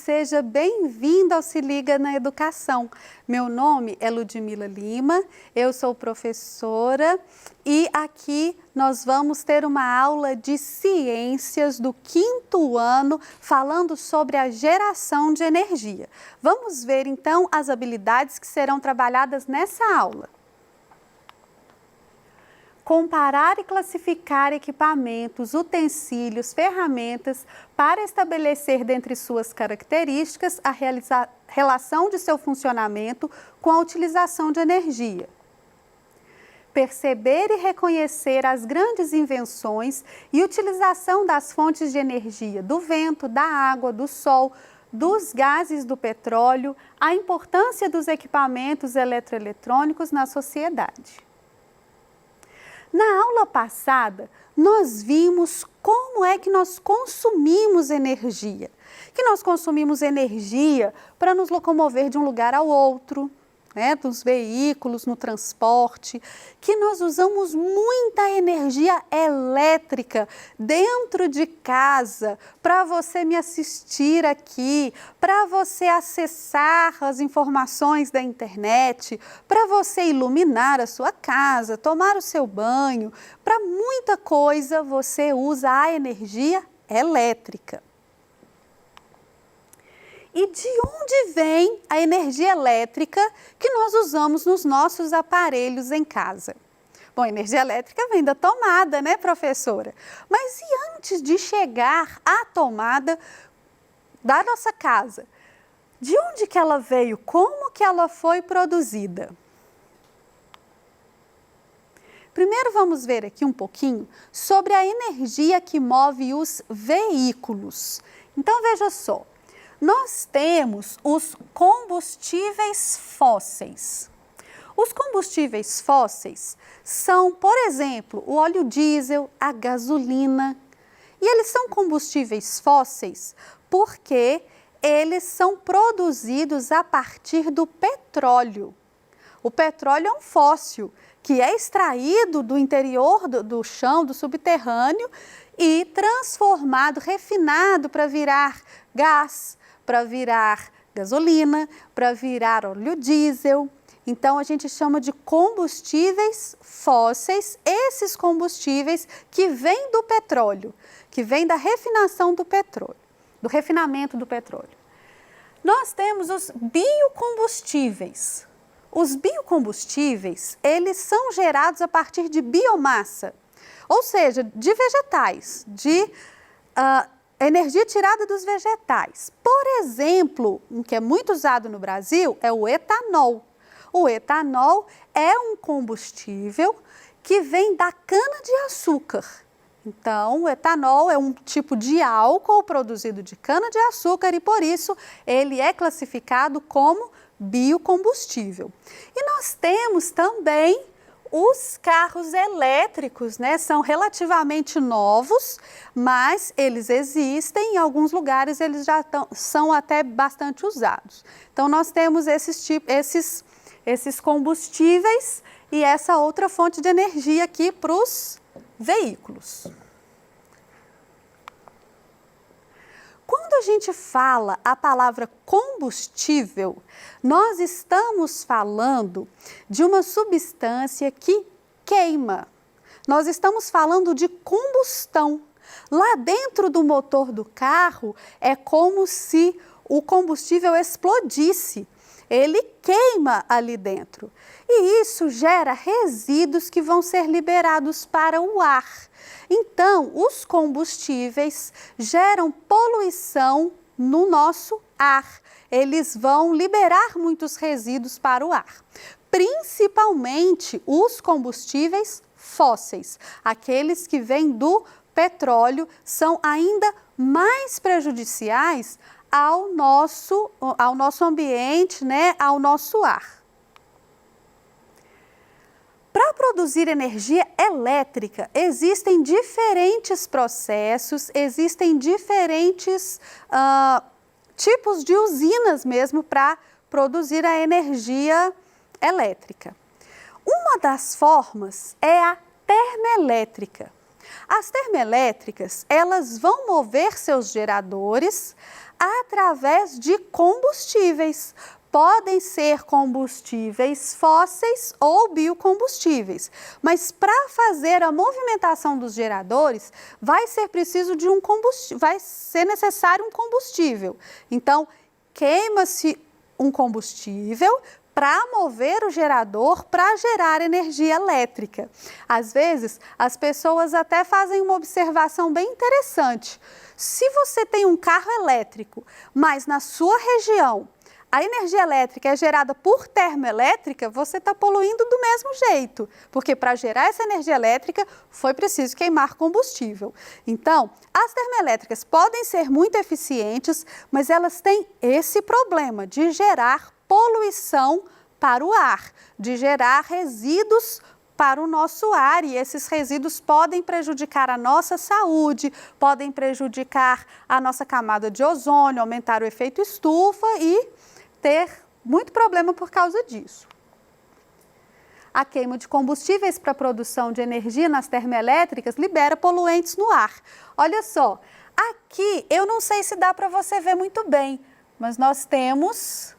seja bem-vindo ao Se Liga na Educação. Meu nome é Ludmila Lima, eu sou professora e aqui nós vamos ter uma aula de ciências do 5º ano falando sobre a geração de energia. Vamos ver então as habilidades que serão trabalhadas nessa aula. Comparar e classificar equipamentos, utensílios, ferramentas para estabelecer dentre suas características a relação de seu funcionamento com a utilização de energia. Perceber e reconhecer as grandes invenções e utilização das fontes de energia do vento, da água, do sol, dos gases do petróleo, a importância dos equipamentos eletroeletrônicos na sociedade. Na aula passada, nós vimos como é que nós consumimos energia. Que nós consumimos energia para nos locomover de um lugar ao outro, dos veículos, no transporte, que nós usamos muita energia elétrica dentro de casa para você me assistir aqui, para você acessar as informações da internet, para você iluminar a sua casa, tomar o seu banho, para muita coisa você usa a energia elétrica. E de onde vem a energia elétrica que nós usamos nos nossos aparelhos em casa? Bom, a energia elétrica vem da tomada, né, professora? Mas e antes de chegar à tomada da nossa casa? De onde que ela veio? Como que ela foi produzida? Primeiro vamos ver aqui um pouquinho sobre a energia que move os veículos. Então veja só. Nós temos os combustíveis fósseis. Os combustíveis fósseis são, por exemplo, o óleo diesel, a gasolina. E eles são combustíveis fósseis porque eles são produzidos a partir do petróleo. O petróleo é um fóssil que é extraído do interior do chão, do subterrâneo e transformado, refinado para virar gás, para virar gasolina, para virar óleo diesel. Então, a gente chama de combustíveis fósseis, esses combustíveis que vêm do petróleo, que vêm da refinação do petróleo, do refinamento do petróleo. Nós temos os biocombustíveis. Os biocombustíveis, eles são gerados a partir de biomassa, ou seja, de vegetais, de energia tirada dos vegetais. Por exemplo, um que é muito usado no Brasil é o etanol. O etanol é um combustível que vem da cana-de-açúcar. Então, o etanol é um tipo de álcool produzido de cana-de-açúcar e, por isso, ele é classificado como biocombustível. E nós temos também os carros elétricos, são relativamente novos, mas eles existem, em alguns lugares eles já são até bastante usados. Então, nós temos esses combustíveis e essa outra fonte de energia aqui para os veículos. Quando a gente fala a palavra combustível, nós estamos falando de uma substância que queima. Nós estamos falando de combustão. Lá dentro do motor do carro é como se o combustível explodisse. Ele queima ali dentro. E isso gera resíduos que vão ser liberados para o ar. Então, os combustíveis geram poluição no nosso ar. Eles vão liberar muitos resíduos para o ar, principalmente os combustíveis fósseis. Aqueles que vêm do petróleo são ainda mais prejudiciais ao nosso ambiente, ao nosso ar. Para produzir energia elétrica, existem diferentes processos, existem diferentes tipos de usinas mesmo para produzir a energia elétrica. Uma das formas é a termoelétrica. As termoelétricas, elas vão mover seus geradores através de combustíveis. Podem ser combustíveis fósseis ou biocombustíveis, mas para fazer a movimentação dos geradores, vai ser preciso de vai ser necessário um combustível. Então, queima-se um combustível para mover o gerador, para gerar energia elétrica. Às vezes, as pessoas até fazem uma observação bem interessante. Se você tem um carro elétrico, mas na sua região a energia elétrica é gerada por termoelétrica, você está poluindo do mesmo jeito, porque para gerar essa energia elétrica foi preciso queimar combustível. Então, as termoelétricas podem ser muito eficientes, mas elas têm esse problema de gerar poluição para o ar, de gerar resíduos para o nosso ar, e esses resíduos podem prejudicar a nossa saúde, podem prejudicar a nossa camada de ozônio, aumentar o efeito estufa e ter muito problema por causa disso. A queima de combustíveis para a produção de energia nas termoelétricas libera poluentes no ar. Olha só, aqui eu não sei se dá para você ver muito bem, mas nós temos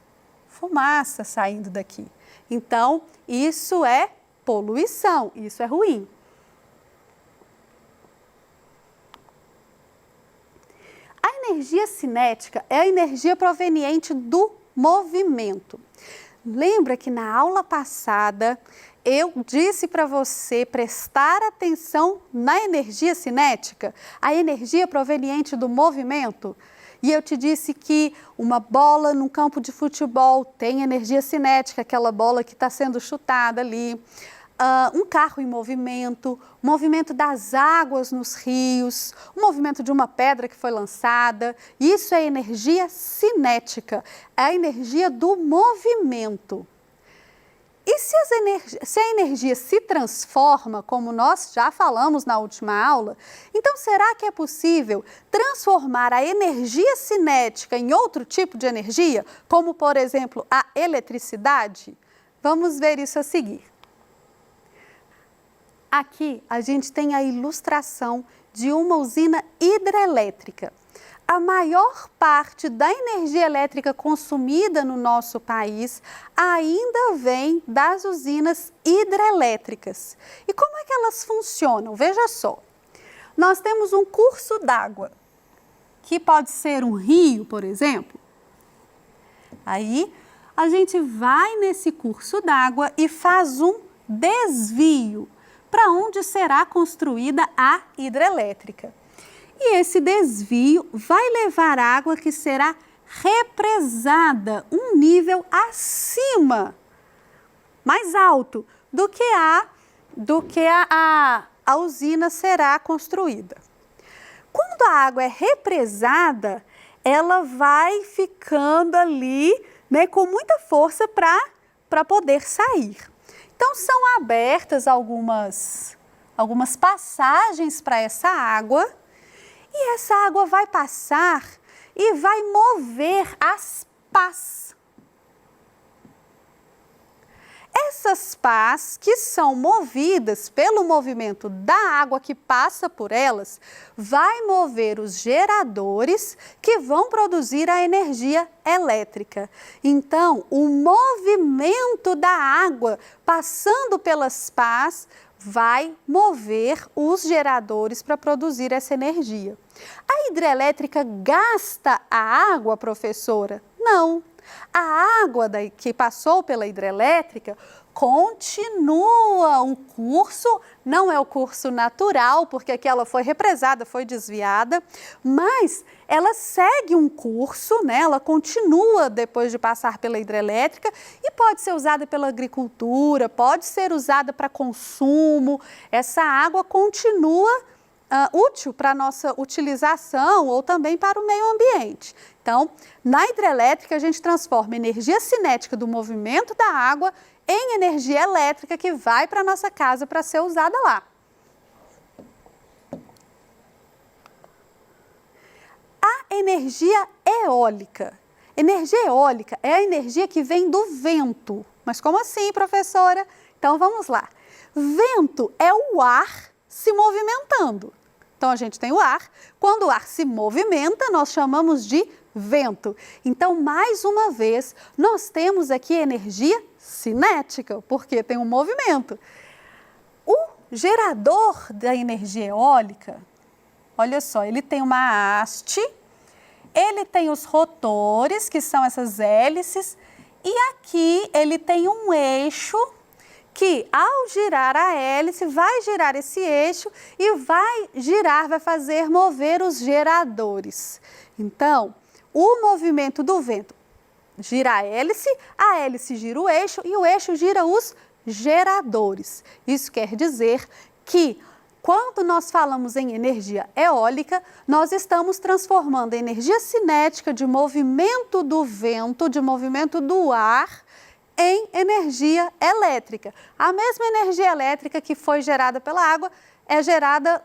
fumaça saindo daqui. Então, isso é poluição, isso é ruim. A energia cinética é a energia proveniente do movimento. Lembra que na aula passada eu disse para você prestar atenção na energia cinética, a energia proveniente do movimento? E eu te disse que uma bola num campo de futebol tem energia cinética, aquela bola que está sendo chutada ali. Um carro em movimento, o movimento das águas nos rios, o movimento de uma pedra que foi lançada. Isso é energia cinética, é a energia do movimento. E se a energia se transforma, como nós já falamos na última aula, então será que é possível transformar a energia cinética em outro tipo de energia, como por exemplo a eletricidade? Vamos ver isso a seguir. Aqui a gente tem a ilustração de uma usina hidrelétrica. A maior parte da energia elétrica consumida no nosso país ainda vem das usinas hidrelétricas. E como é que elas funcionam? Veja só, nós temos um curso d'água, que pode ser um rio, por exemplo. Aí a gente vai nesse curso d'água e faz um desvio para onde será construída a hidrelétrica. E esse desvio vai levar água que será represada um nível acima, mais alto do que a usina será construída. Quando a água é represada, ela vai ficando ali, né, com muita força para poder sair. Então, são abertas algumas passagens para essa água, e essa água vai passar e vai mover as pás. Essas pás, que são movidas pelo movimento da água que passa por elas, vai mover os geradores que vão produzir a energia elétrica. Então, o movimento da água passando pelas pás vai mover os geradores para produzir essa energia. A hidrelétrica gasta a água, professora? Não. A água que passou pela hidrelétrica continua um curso, não é o curso natural, porque aqui ela foi represada, foi desviada, mas ela segue um curso, né? Ela continua depois de passar pela hidrelétrica e pode ser usada pela agricultura, pode ser usada para consumo. Essa água continua útil para a nossa utilização ou também para o meio ambiente. Então, na hidrelétrica, a gente transforma a energia cinética do movimento da água em energia elétrica que vai para a nossa casa para ser usada lá. A energia eólica. Energia eólica é a energia que vem do vento. Mas como assim, professora? Então, vamos lá. Vento é o ar se movimentando. Então, a gente tem o ar. Quando o ar se movimenta, nós chamamos de vento. Então, mais uma vez, nós temos aqui energia cinética, porque tem um movimento. O gerador da energia eólica, olha só, ele tem uma haste, ele tem os rotores, que são essas hélices, e aqui ele tem um eixo que, ao girar a hélice, vai girar esse eixo e vai fazer mover os geradores. Então, o movimento do vento gira a hélice gira o eixo e o eixo gira os geradores. Isso quer dizer que, quando nós falamos em energia eólica, nós estamos transformando a energia cinética de movimento do vento, de movimento do ar, em energia elétrica. A mesma energia elétrica que foi gerada pela água é gerada,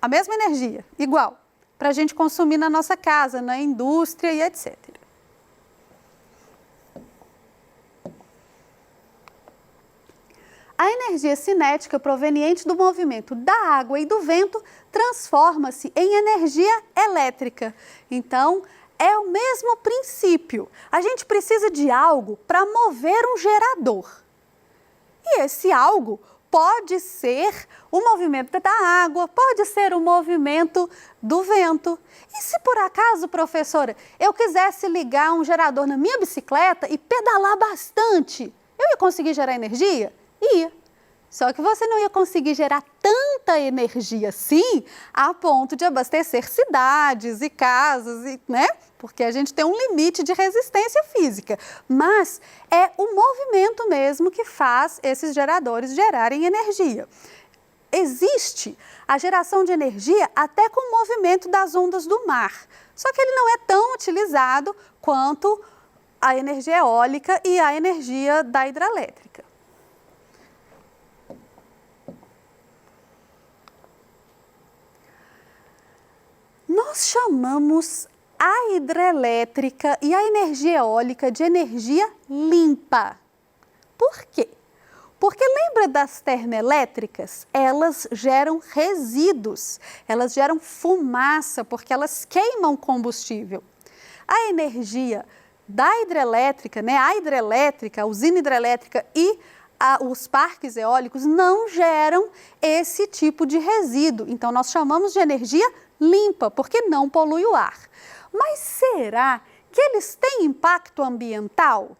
a mesma energia, igual, para a gente consumir na nossa casa, na indústria e etc. A energia cinética proveniente do movimento da água e do vento transforma-se em energia elétrica. Então, é o mesmo princípio. A gente precisa de algo para mover um gerador. E esse algo pode ser o movimento da água, pode ser o movimento do vento. E se por acaso, professora, eu quisesse ligar um gerador na minha bicicleta e pedalar bastante, eu ia conseguir gerar energia? Ia. Só que você não ia conseguir gerar tanta energia assim a ponto de abastecer cidades e casas, né? Porque a gente tem um limite de resistência física. Mas é o movimento mesmo que faz esses geradores gerarem energia. Existe a geração de energia até com o movimento das ondas do mar. Só que ele não é tão utilizado quanto a energia eólica e a energia da hidrelétrica. Nós chamamos a hidrelétrica e a energia eólica de energia limpa. Por quê? Porque lembra das termoelétricas? Elas geram resíduos, elas geram fumaça, porque elas queimam combustível. A energia da hidrelétrica, né? A hidrelétrica, a usina hidrelétrica e os parques eólicos não geram esse tipo de resíduo. Então, nós chamamos de energia limpa, porque não polui o ar. Mas será que eles têm impacto ambiental?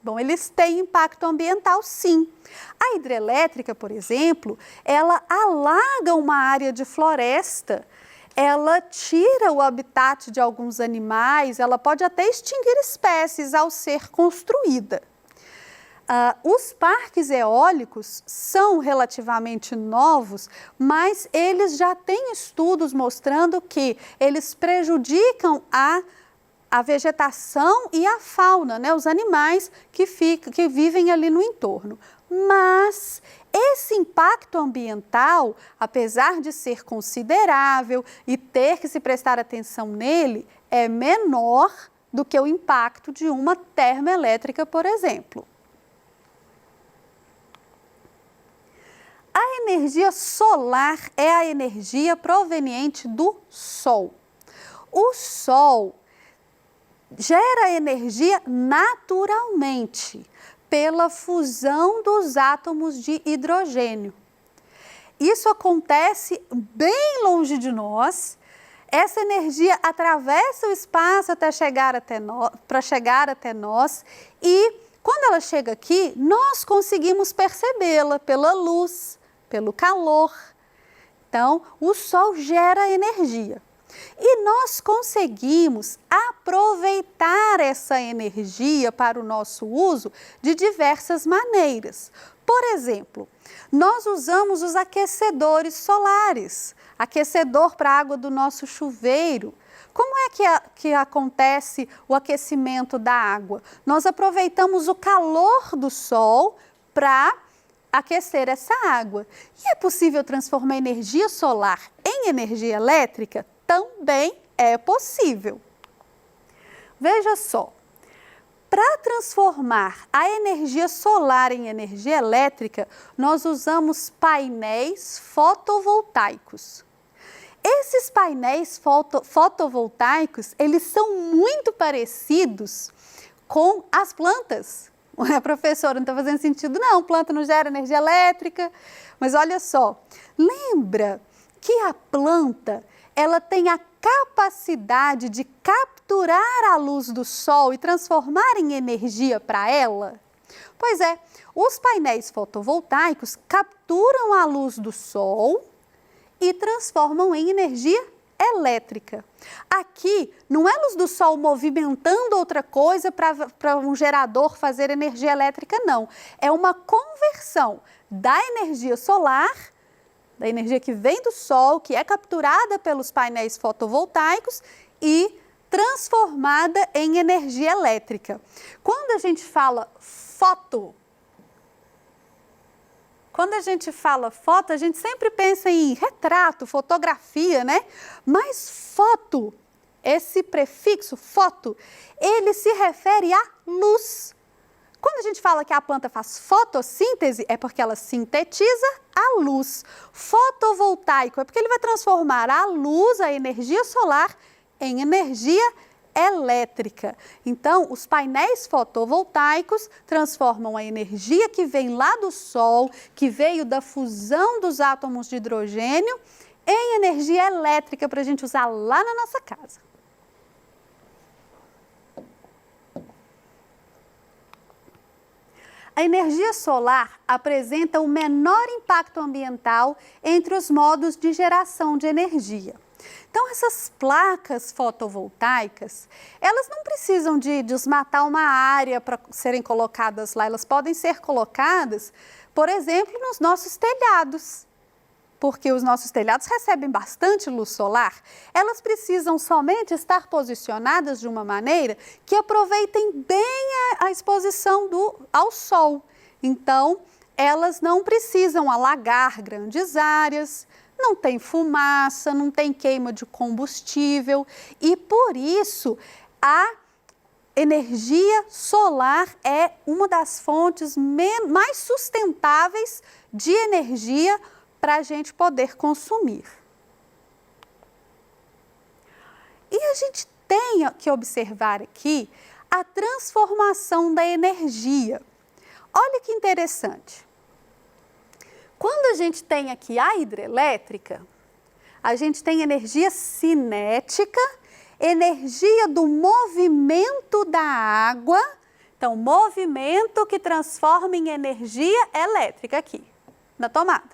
Bom, eles têm impacto ambiental, sim. A hidrelétrica, por exemplo, ela alaga uma área de floresta, ela tira o habitat de alguns animais, ela pode até extinguir espécies ao ser construída. Os parques eólicos são relativamente novos, mas eles já têm estudos mostrando que eles prejudicam a vegetação e a fauna, né? Os animais que vivem ali no entorno. Mas esse impacto ambiental, apesar de ser considerável e ter que se prestar atenção nele, é menor do que o impacto de uma termoelétrica, por exemplo. A energia solar é a energia proveniente do Sol. O Sol gera energia naturalmente pela fusão dos átomos de hidrogênio. Isso acontece bem longe de nós. Essa energia atravessa o espaço para chegar até nós e quando ela chega aqui, nós conseguimos percebê-la pela luz, pelo calor. Então, o Sol gera energia. E nós conseguimos aproveitar essa energia para o nosso uso de diversas maneiras. Por exemplo, nós usamos os aquecedores solares, aquecedor para a água do nosso chuveiro. Como é que acontece o aquecimento da água? Nós aproveitamos o calor do sol para aquecer essa água. E é possível transformar energia solar em energia elétrica? Também é possível. Veja só, Para transformar a energia solar em energia elétrica, nós usamos painéis fotovoltaicos. Esses painéis fotovoltaicos, eles são muito parecidos com as plantas. Professora, não está fazendo sentido não, planta não gera energia elétrica. Mas olha só, lembra que a planta, ela tem a capacidade de capturar a luz do sol e transformar em energia para ela? Pois é, os painéis fotovoltaicos capturam a luz do sol e transformam em energia elétrica. Aqui não é luz do sol movimentando outra coisa para um gerador fazer energia elétrica, não. É uma conversão da energia solar, da energia que vem do sol, que é capturada pelos painéis fotovoltaicos e transformada em energia elétrica. Quando a gente fala foto, a gente sempre pensa em retrato, fotografia, né? Mas foto, esse prefixo foto, ele se refere à luz. Quando a gente fala que a planta faz fotossíntese, é porque ela sintetiza a luz. Fotovoltaico é porque ele vai transformar a luz, a energia solar, em energia elétrica. Então, os painéis fotovoltaicos transformam a energia que vem lá do sol, que veio da fusão dos átomos de hidrogênio, em energia elétrica para a gente usar lá na nossa casa. A energia solar apresenta o menor impacto ambiental entre os modos de geração de energia. Então, essas placas fotovoltaicas, elas não precisam de desmatar uma área para serem colocadas lá. Elas podem ser colocadas, por exemplo, nos nossos telhados, porque os nossos telhados recebem bastante luz solar. Elas precisam somente estar posicionadas de uma maneira que aproveitem bem a exposição ao sol. Então, elas não precisam alagar grandes áreas, não tem fumaça, não tem queima de combustível e, por isso, a energia solar é uma das fontes mais sustentáveis de energia para a gente poder consumir. E a gente tem que observar aqui a transformação da energia. Olha que interessante. Quando a gente tem aqui a hidrelétrica, a gente tem energia cinética, energia do movimento da água, então movimento que transforma em energia elétrica aqui, na tomada.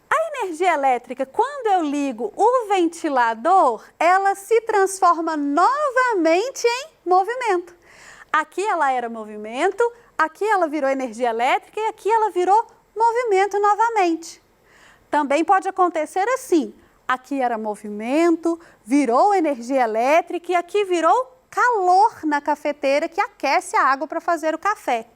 A energia elétrica, quando eu ligo o ventilador, ela se transforma novamente em movimento. Aqui ela era movimento, aqui ela virou energia elétrica e aqui ela virou movimento novamente. Também pode acontecer assim, aqui era movimento, virou energia elétrica e aqui virou calor na cafeteira que aquece a água para fazer o café.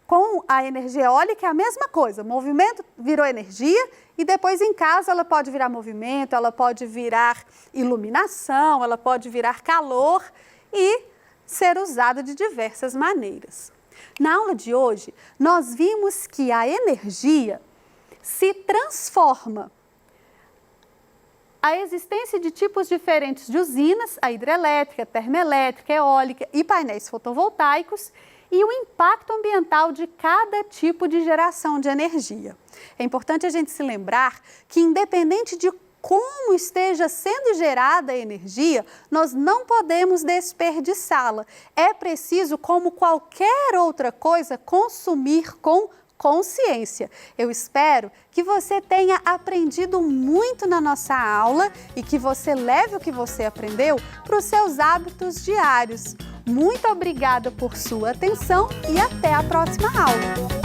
Com a energia eólica é a mesma coisa, movimento virou energia e depois em casa ela pode virar movimento, ela pode virar iluminação, ela pode virar calor e ser usada de diversas maneiras. Na aula de hoje, nós vimos que a energia se transforma. A existência de tipos diferentes de usinas, a hidrelétrica, a termoelétrica, a eólica e painéis fotovoltaicos, e o impacto ambiental de cada tipo de geração de energia. É importante a gente se lembrar que, independente de como esteja sendo gerada a energia, nós não podemos desperdiçá-la. É preciso, como qualquer outra coisa, consumir com consciência. Eu espero que você tenha aprendido muito na nossa aula e que você leve o que você aprendeu para os seus hábitos diários. Muito obrigada por sua atenção e até a próxima aula!